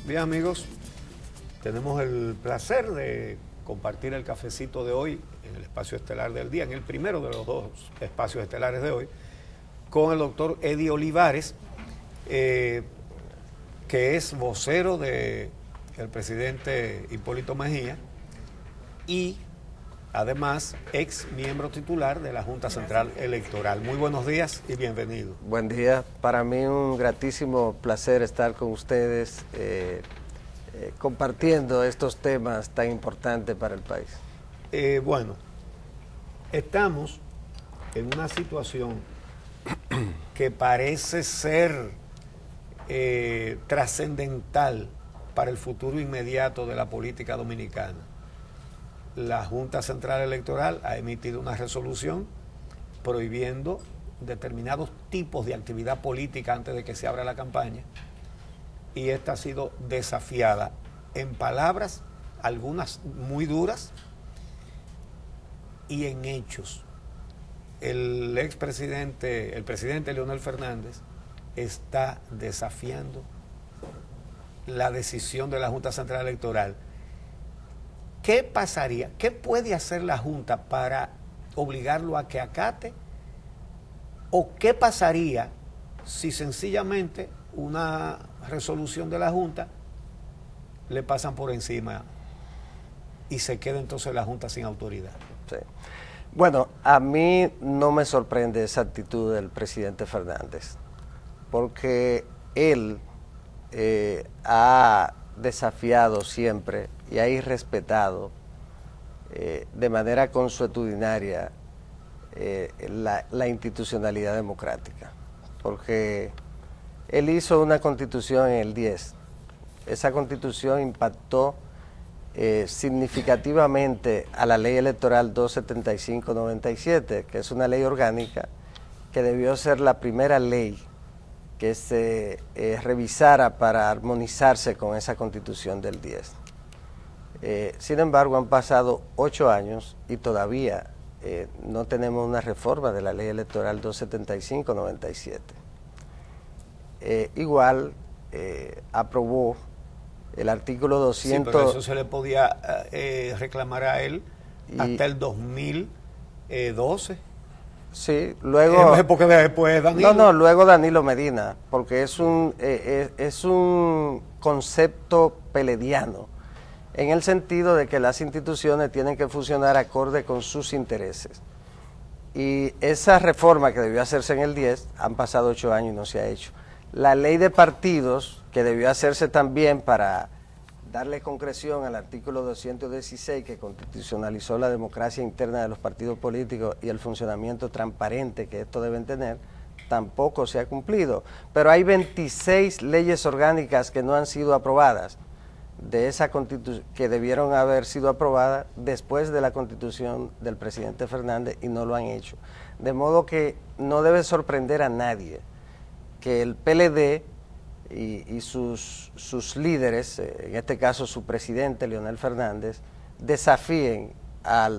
Bien, amigos, tenemos el placer de compartir el cafecito de hoy en el espacio estelar del día, en el primero de los dos espacios estelares de hoy, con el doctor Eddie Olivares, que es vocero del presidente Hipólito Mejía y además ex miembro titular de la Junta Central Electoral. Muy buenos días y bienvenido. Buen día, para mí un gratísimo placer estar con ustedes compartiendo estos temas tan importantes para el país. Bueno, estamos en una situación que parece ser trascendental para el futuro inmediato de la política dominicana. La Junta Central Electoral ha emitido una resolución prohibiendo determinados tipos de actividad política antes de que se abra la campaña, y esta ha sido desafiada en palabras, algunas muy duras, y en hechos. El presidente Leonel Fernández está desafiando la decisión de la Junta Central Electoral. ¿Qué pasaría? ¿Qué puede hacer la Junta para obligarlo a que acate? ¿O qué pasaría si sencillamente una resolución de la Junta le pasan por encima y se queda entonces la Junta sin autoridad? Sí. Bueno, a mí no me sorprende esa actitud del presidente Fernández, porque él ha desafiado siempre y ha irrespetado de manera consuetudinaria la institucionalidad democrática, porque él hizo una constitución en el 10. Esa constitución impactó significativamente a la ley electoral 275/97, que es una ley orgánica que debió ser la primera ley que se revisara para armonizarse con esa constitución del 10. Sin embargo, han pasado 8 años y todavía no tenemos una reforma de la ley electoral 275/97. Igual aprobó el artículo 200... Sí, pero eso se le podía reclamar a él hasta el 2012. Sí, luego... Porque después Danilo... No, luego Danilo Medina, porque es un concepto pelediano, en el sentido de que las instituciones tienen que funcionar acorde con sus intereses. Y esa reforma que debió hacerse en el 10, han pasado 8 años y no se ha hecho. La ley de partidos, que debió hacerse también para darle concreción al artículo 216, que constitucionalizó la democracia interna de los partidos políticos y el funcionamiento transparente que estos deben tener, tampoco se ha cumplido. Pero hay 26 leyes orgánicas que no han sido aprobadas, de esa constitución, que debieron haber sido aprobadas después de la constitución del presidente Fernández, y no lo han hecho. De modo que no debe sorprender a nadie que el PLD y sus líderes, en este caso su presidente Leonel Fernández, desafíen a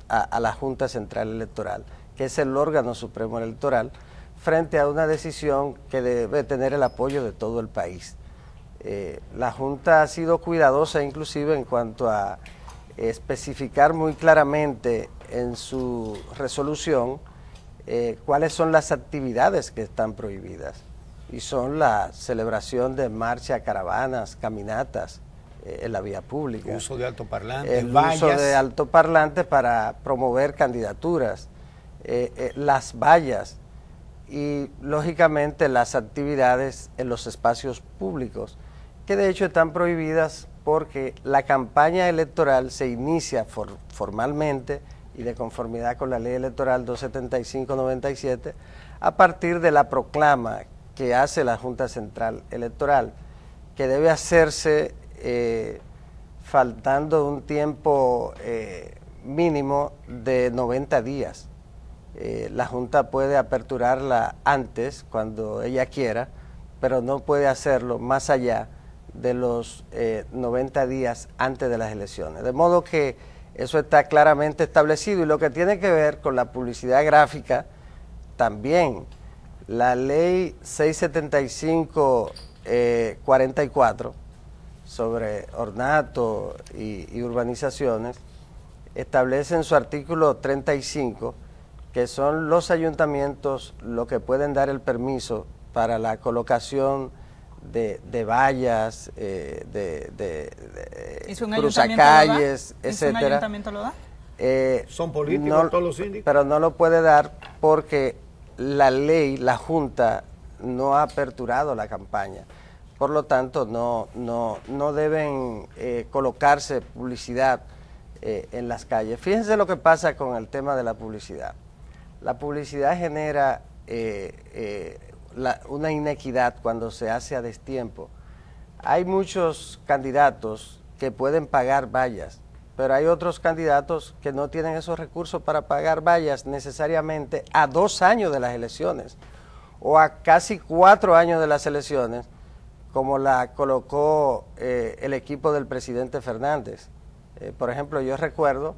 la Junta Central Electoral, que es el órgano supremo electoral, frente a una decisión que debe tener el apoyo de todo el país. La Junta ha sido cuidadosa inclusive en cuanto a especificar muy claramente en su resolución cuáles son las actividades que están prohibidas, y son la celebración de marchas, caravanas, caminatas en la vía pública. Uso de altoparlantes, uso de altoparlantes para promover candidaturas, las vallas y lógicamente las actividades en los espacios públicos, que de hecho están prohibidas porque la campaña electoral se inicia formalmente y de conformidad con la ley electoral 275/97 a partir de la proclama que hace la Junta Central Electoral, que debe hacerse faltando un tiempo mínimo de 90 días. La Junta puede aperturarla antes, cuando ella quiera, pero no puede hacerlo más allá de los 90 días antes de las elecciones. De modo que eso está claramente establecido, y lo que tiene que ver con la publicidad gráfica también. La ley 675/44 sobre ornato y urbanizaciones, establece en su artículo 35 que son los ayuntamientos los que pueden dar el permiso para la colocación de vallas, cruzacalles, etcétera. ¿Un ayuntamiento lo da? Son políticos todos los síndicos. Pero no lo puede dar porque la ley, la Junta, no ha aperturado la campaña. Por lo tanto, no deben colocarse publicidad en las calles. Fíjense lo que pasa con el tema de la publicidad. La publicidad genera una inequidad cuando se hace a destiempo. Hay muchos candidatos que pueden pagar vallas, pero hay otros candidatos que no tienen esos recursos para pagar vallas necesariamente a 2 años de las elecciones o a casi 4 años de las elecciones, como la colocó el equipo del presidente Fernández. Por ejemplo, yo recuerdo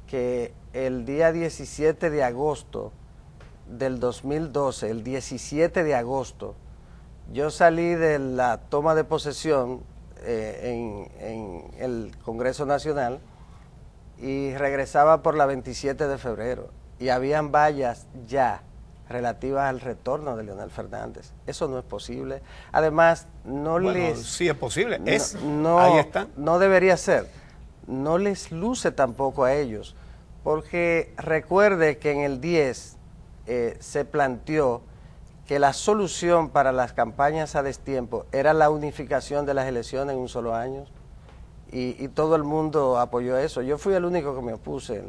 que el día 17 de agosto del 2012, el 17 de agosto, yo salí de la toma de posesión en el Congreso Nacional y regresaba por la 27 de febrero y habían vallas ya relativas al retorno de Leonel Fernández. Eso no es posible. Además, sí es posible. Ahí está. No debería ser. No les luce tampoco a ellos, porque recuerde que en el 10 se planteó que la solución para las campañas a destiempo era la unificación de las elecciones en un solo año, y todo el mundo apoyó eso. Yo fui el único que me opuse,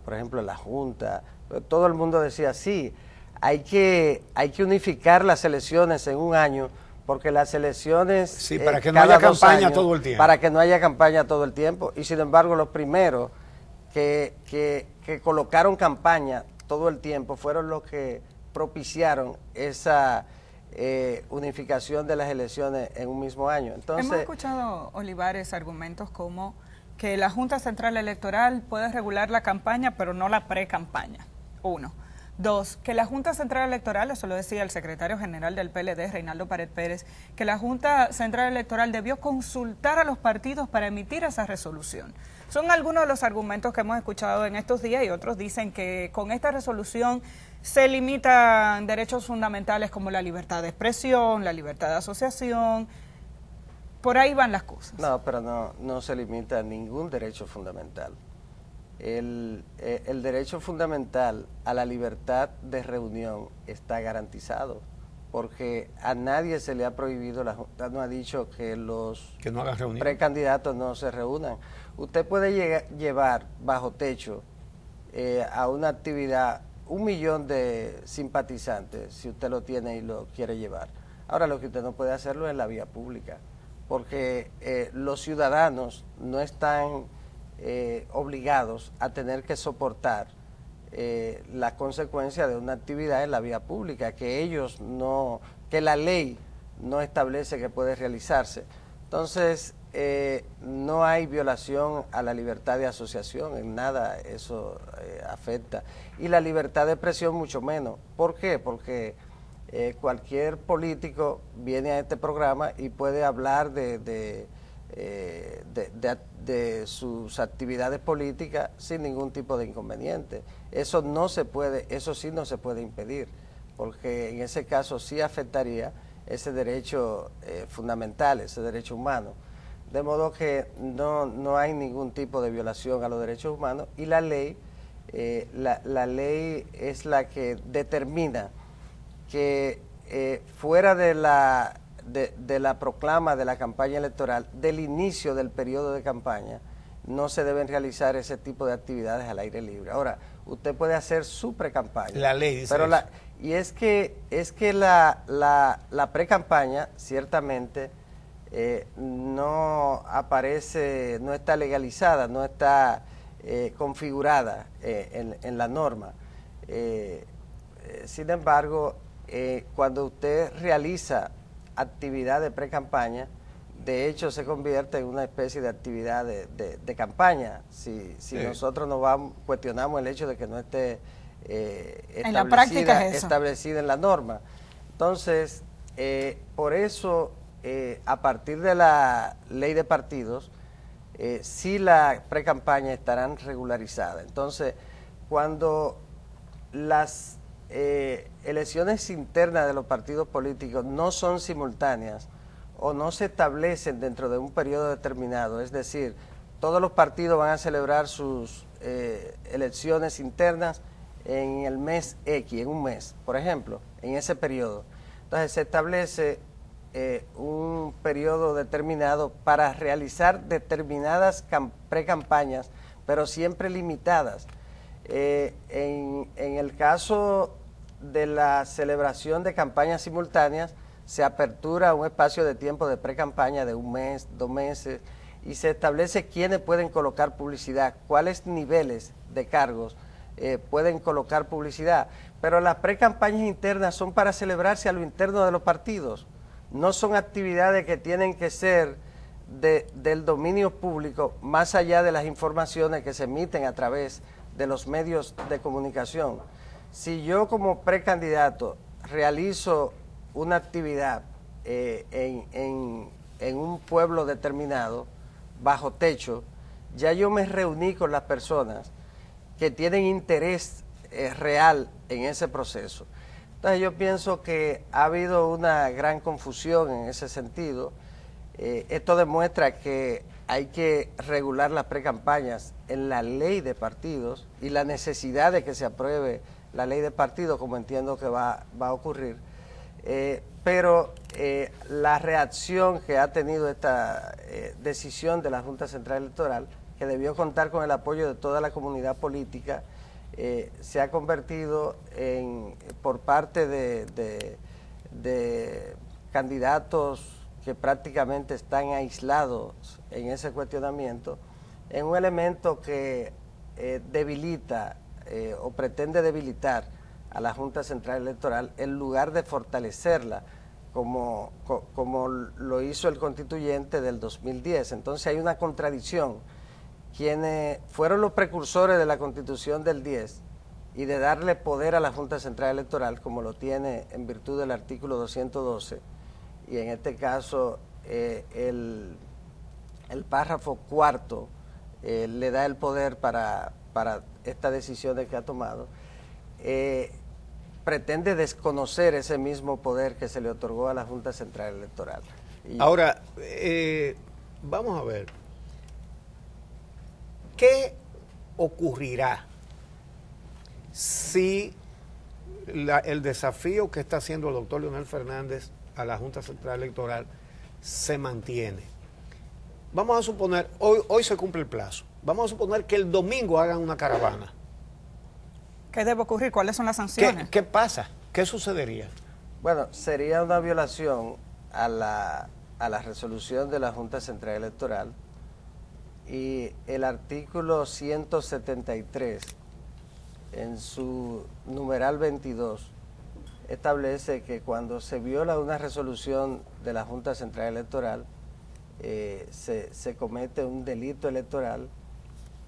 por ejemplo, en la Junta. Todo el mundo decía, sí, hay que unificar las elecciones en un año, porque las elecciones... Sí, para que no haya campaña todo el tiempo. Para que no haya campaña todo el tiempo. Y sin embargo, los primeros que colocaron campaña todo el tiempo fueron los que propiciaron esa unificación de las elecciones en un mismo año. Entonces, hemos escuchado, Olivares, argumentos como que la Junta Central Electoral puede regular la campaña, pero no la pre-campaña. 1. 2, que la Junta Central Electoral, eso lo decía el secretario general del PLD, Reinaldo Pared Pérez, que la Junta Central Electoral debió consultar a los partidos para emitir esa resolución. Son algunos de los argumentos que hemos escuchado en estos días, y otros dicen que con esta resolución se limitan derechos fundamentales como la libertad de expresión, la libertad de asociación. Por ahí van las cosas. No, pero no se limita ningún derecho fundamental. El derecho fundamental a la libertad de reunión está garantizado, porque a nadie se le ha prohibido, la Junta no ha dicho que los precandidatos no se reúnan. Usted puede llevar bajo techo a una actividad 1 millón de simpatizantes, si usted lo tiene y lo quiere llevar. Ahora, lo que usted no puede hacerlo es en la vía pública, porque los ciudadanos no están obligados a tener que soportar las consecuencias de una actividad en la vía pública, que la ley no establece que puede realizarse. Entonces, no hay violación a la libertad de asociación, en nada eso afecta. Y la libertad de expresión mucho menos. ¿Por qué? Porque cualquier político viene a este programa y puede hablar de sus actividades políticas sin ningún tipo de inconveniente. Eso sí no se puede impedir, porque en ese caso sí afectaría ese derecho fundamental, ese derecho humano. De modo que no hay ningún tipo de violación a los derechos humanos, y la ley es la que determina que fuera de la proclama de la campaña electoral, del inicio del periodo de campaña, no se deben realizar ese tipo de actividades al aire libre. Ahora, usted puede hacer su pre-campaña. La ley dice pero eso. Y es que la pre-campaña ciertamente no aparece, no está legalizada, no está configurada en la norma. Sin embargo, cuando usted realiza actividad de pre-campaña, de hecho se convierte en una especie de actividad de campaña, si nosotros cuestionamos el hecho de que no esté en la práctica es eso. establecida en la norma. Entonces, por eso a partir de la ley de partidos, sí la pre-campaña estarán regularizadas. Entonces, cuando las elecciones internas de los partidos políticos no son simultáneas o no se establecen dentro de un periodo determinado, es decir, todos los partidos van a celebrar sus elecciones internas en el mes X, en un mes, por ejemplo, en ese periodo. Entonces se establece un periodo determinado para realizar determinadas pre-campañas, pero siempre limitadas. En el caso de la celebración de campañas simultáneas, se apertura un espacio de tiempo de pre-campaña de un mes, 2 meses, y se establece quiénes pueden colocar publicidad, cuáles niveles de cargos pueden colocar publicidad. Pero las pre-campañas internas son para celebrarse a lo interno de los partidos, no son actividades que tienen que ser del dominio público, más allá de las informaciones que se emiten a través de los medios de comunicación. Si yo como precandidato realizo una actividad en un pueblo determinado, bajo techo, ya yo me reuní con las personas que tienen interés real en ese proceso. Entonces yo pienso que ha habido una gran confusión en ese sentido. Esto demuestra que hay que regular las precampañas en la ley de partidos y la necesidad de que se apruebe la ley de partidos, como entiendo que va a ocurrir. Pero la reacción que ha tenido esta decisión de la Junta Central Electoral, que debió contar con el apoyo de toda la comunidad política, se ha convertido por parte de candidatos que prácticamente están aislados en ese cuestionamiento, en un elemento que debilita o pretende debilitar a la Junta Central Electoral en lugar de fortalecerla como lo hizo el constituyente del 2010. Entonces hay una contradicción. Quienes fueron los precursores de la Constitución del 10 y de darle poder a la Junta Central Electoral, como lo tiene en virtud del artículo 212, y en este caso el párrafo cuarto le da el poder para estas decisiones que ha tomado, pretende desconocer ese mismo poder que se le otorgó a la Junta Central Electoral. Ahora, vamos a ver, ¿qué ocurrirá si el desafío que está haciendo el doctor Leonel Fernández a la Junta Central Electoral se mantiene? Vamos a suponer, hoy se cumple el plazo, vamos a suponer que el domingo hagan una caravana. ¿Qué debe ocurrir? ¿Cuáles son las sanciones? ¿Qué pasa? ¿Qué sucedería? Bueno, sería una violación a la resolución de la Junta Central Electoral, y el artículo 173, en su numeral 22, establece que cuando se viola una resolución de la Junta Central Electoral, se comete un delito electoral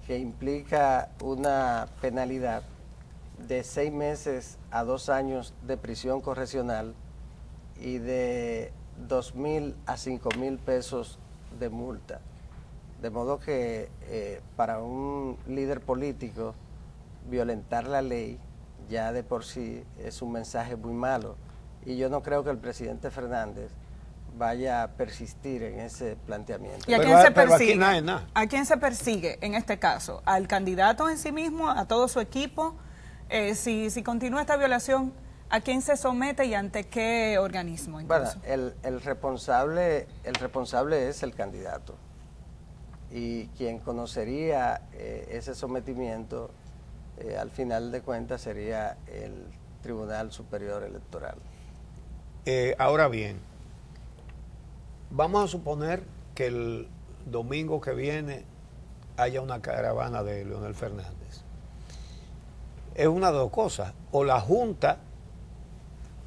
que implica una penalidad de 6 meses a 2 años de prisión correccional y de 2.000 a 5.000 pesos de multa. De modo que para un líder político violentar la ley ya de por sí es un mensaje muy malo, y yo no creo que el presidente Fernández vaya a persistir en ese planteamiento. ¿Y a quién se persigue? ¿A quién se persigue en este caso? ¿Al candidato en sí mismo, a todo su equipo? Si continúa esta violación, ¿a quién se somete y ante qué organismo? Incluso? Bueno, el responsable es el candidato, y quien conocería ese sometimiento al final de cuentas sería el Tribunal Superior Electoral. Ahora bien, vamos a suponer que el domingo que viene haya una caravana de Leonel Fernández. Es una de dos cosas: o la Junta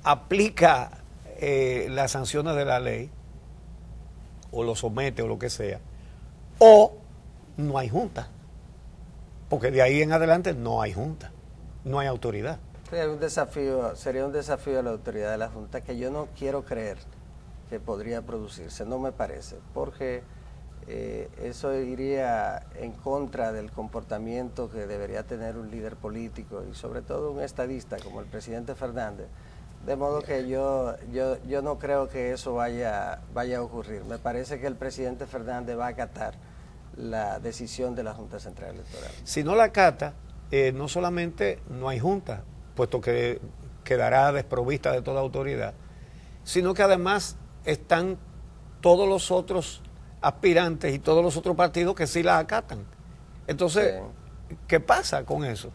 aplica las sanciones de la ley, o lo somete, o lo que sea, o no hay Junta, porque de ahí en adelante no hay Junta, no hay autoridad. Sería un desafío a la autoridad de la Junta, que yo no quiero creer que podría producirse, no me parece, porque eso iría en contra del comportamiento que debería tener un líder político y sobre todo un estadista como el presidente Fernández. De modo que yo no creo que eso vaya a ocurrir. Me parece que el presidente Fernández va a acatar la decisión de la Junta Central Electoral. Si no la acata, no solamente no hay junta, puesto que quedará desprovista de toda autoridad, sino que además están todos los otros aspirantes y todos los otros partidos que sí la acatan. Entonces, sí. ¿Qué pasa con eso?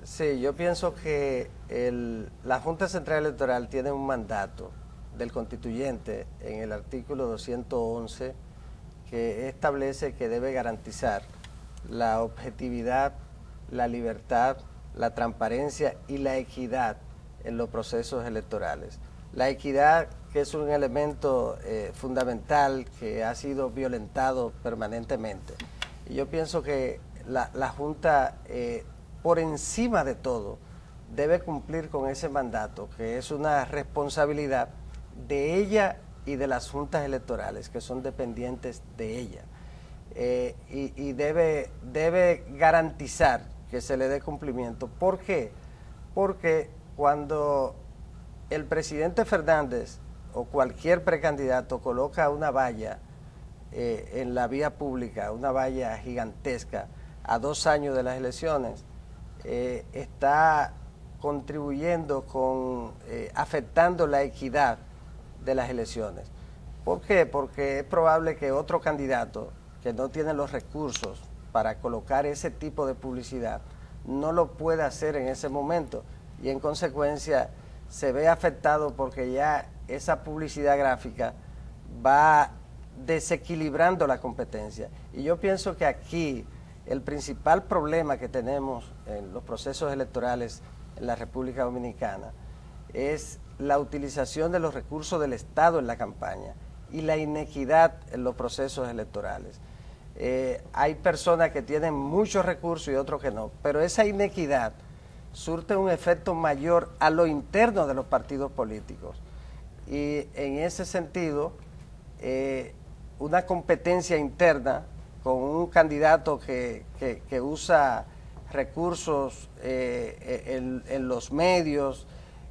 Sí, yo pienso que la Junta Central Electoral tiene un mandato del constituyente en el artículo 211 que establece que debe garantizar la objetividad, la libertad, la transparencia y la equidad en los procesos electorales. La equidad, que es un elemento fundamental que ha sido violentado permanentemente. Y yo pienso que la Junta, por encima de todo, debe cumplir con ese mandato, que es una responsabilidad de ella y de las juntas electorales, que son dependientes de ella. Y debe garantizar que se le dé cumplimiento. ¿Por qué? Porque cuando el presidente Fernández o cualquier precandidato coloca una valla en la vía pública, una valla gigantesca, a 2 años de las elecciones, está contribuyendo afectando la equidad de las elecciones. ¿Por qué? Porque es probable que otro candidato que no tiene los recursos para colocar ese tipo de publicidad no lo pueda hacer en ese momento y en consecuencia se ve afectado porque ya esa publicidad gráfica va desequilibrando la competencia. Y yo pienso que aquí el principal problema que tenemos en los procesos electorales en la República Dominicana es la utilización de los recursos del Estado en la campaña y la inequidad en los procesos electorales. Hay personas que tienen muchos recursos y otros que no, pero esa inequidad surte un efecto mayor a lo interno de los partidos políticos. Y en ese sentido, una competencia interna con un candidato que usa recursos en los medios,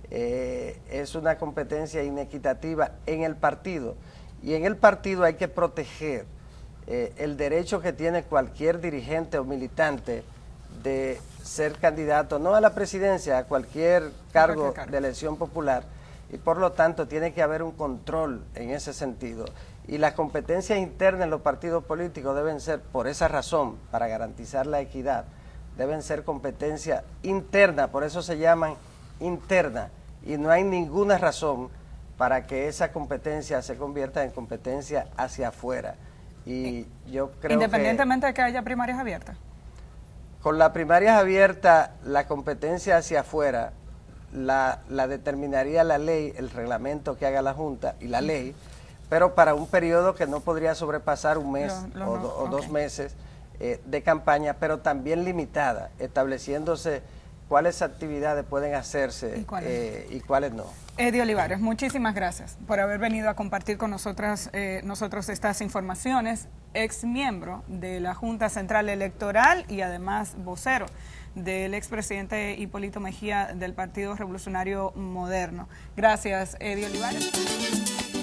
es una competencia inequitativa en el partido. Y en el partido hay que proteger el derecho que tiene cualquier dirigente o militante de ser candidato, no a la presidencia, a cualquier cargo de elección popular, y por lo tanto tiene que haber un control en ese sentido. Y las competencias internas en los partidos políticos deben ser, por esa razón, para garantizar la equidad, deben ser competencias internas, por eso se llaman internas, y no hay ninguna razón para que esa competencia se convierta en competencia hacia afuera. Y yo creo independientemente de que haya primarias abiertas. Con las primarias abiertas, la competencia hacia afuera la determinaría la ley, el reglamento que haga la Junta y la ley, pero para un periodo que no podría sobrepasar un mes o 2 meses de campaña, pero también limitada, estableciéndose cuáles actividades pueden hacerse y cuáles no. Eddie Olivares, muchísimas gracias por haber venido a compartir con nosotros estas informaciones, ex miembro de la Junta Central Electoral y además vocero del expresidente Hipólito Mejía del Partido Revolucionario Moderno. Gracias, Eddie Olivares.